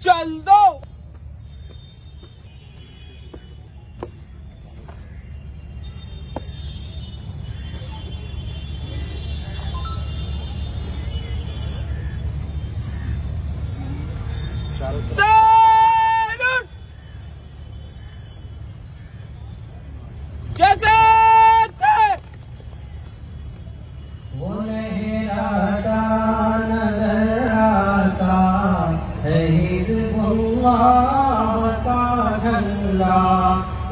चल दो। सैल्यूट। जैसे थे वो लहराता नजर आता है हिज़्बुल्लाह का झंडा,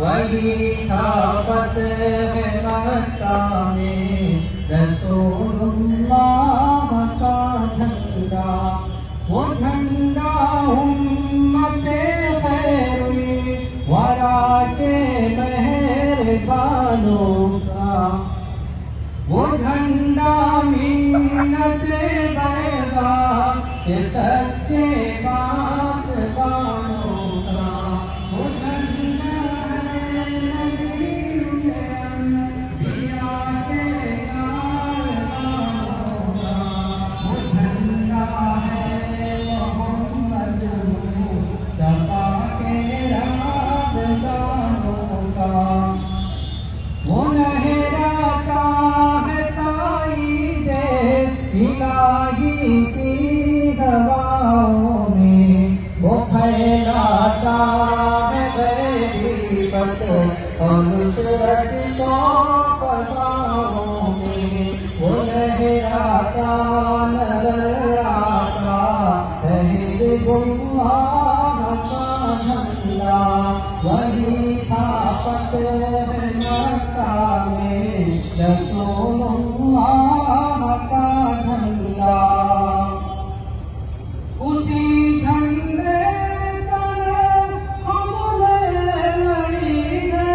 वही था फ़तेह मक्का में रसूलुल्लाह का झंडा। वो झंडा उम्मते खैरी वरा के मेहरबानों का, वो झंडा मिन्नते बैदा के सच्चे पासबानों का। वो झंडा नबी के अंबिया के कारवानों का। वो झंडा है मोहम्मद मुस्तफा के राज़दारों का। वो लहराता है ताईदे इलाही की हवाओं में, वो फैलाता है गरीबत और नुसरत को फज़ाओं में। वो लहराता नज़र आता है हिज़्बुल्लाह का झंडा, वही था फ़तेह मक्का में रसूलुल्लाह का झंडा। उसी झंडे तले हमने लड़ी है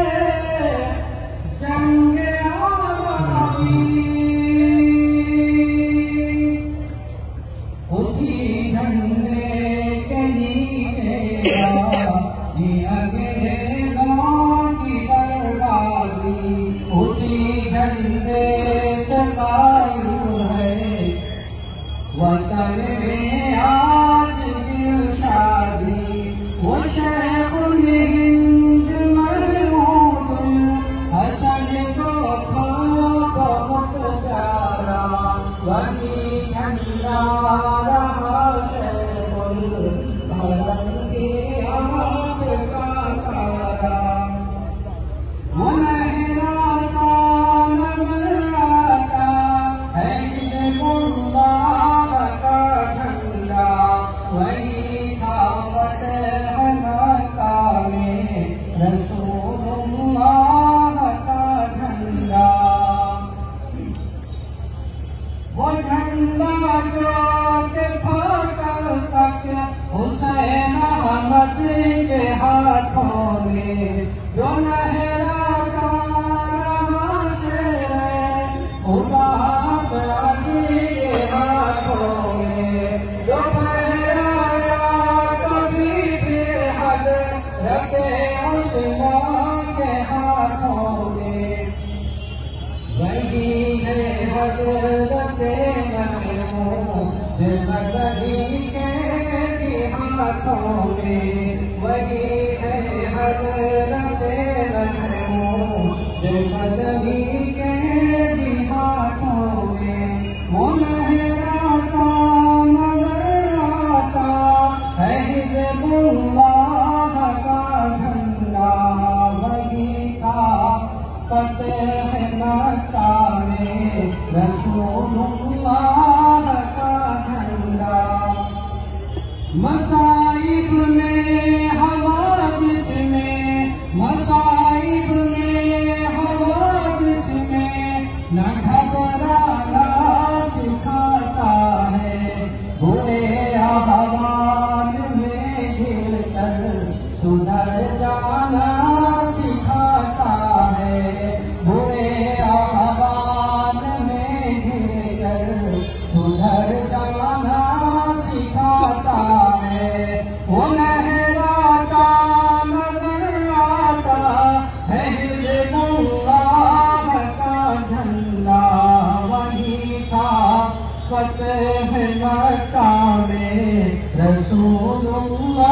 जंगे आज़ादी, उसी झंडे के नीचे उसी झंडे से कायम है वतन में आज दिलशादी। वो शेखुल हिंद महमूदुल हसन को था बहुत प्यारा, वही झंडा रहा शेखुल हसन की आँख का तारा। वो लहराता नज़र आता है हिज़्बुल्लाह का झंडा, वही था फ़तेह मक्का में रसूलुल्लाह का झंडा। वो झंडा जो के था कल तक हुसैन अहमद के हाथों में, जो लहराता रहा शेर खुदा सादी के हाथों में, जो फहराया कभी बेहद रखे उस्मान के हाथों में, वही है हज़रते महमूद मदनी के भी हाथों में, वही है हज़रते महमूद मदनी के भी हाथों में। वो लहराता नज़र आता है हिज़्बुल्लाह का झंडा, वही था फ़तेह मक्का में रसूलुल्लाह का झंडा। मसाइब में हवादिस में, मसाइब में हवादिस में न घबराना सिखाता है, बुरे अहवाल में घिरकर सुधर जाना सिखाता है, बुरे अहवाल में घिरकर सुधर जाना सिखाता है। रसूलुल्लाह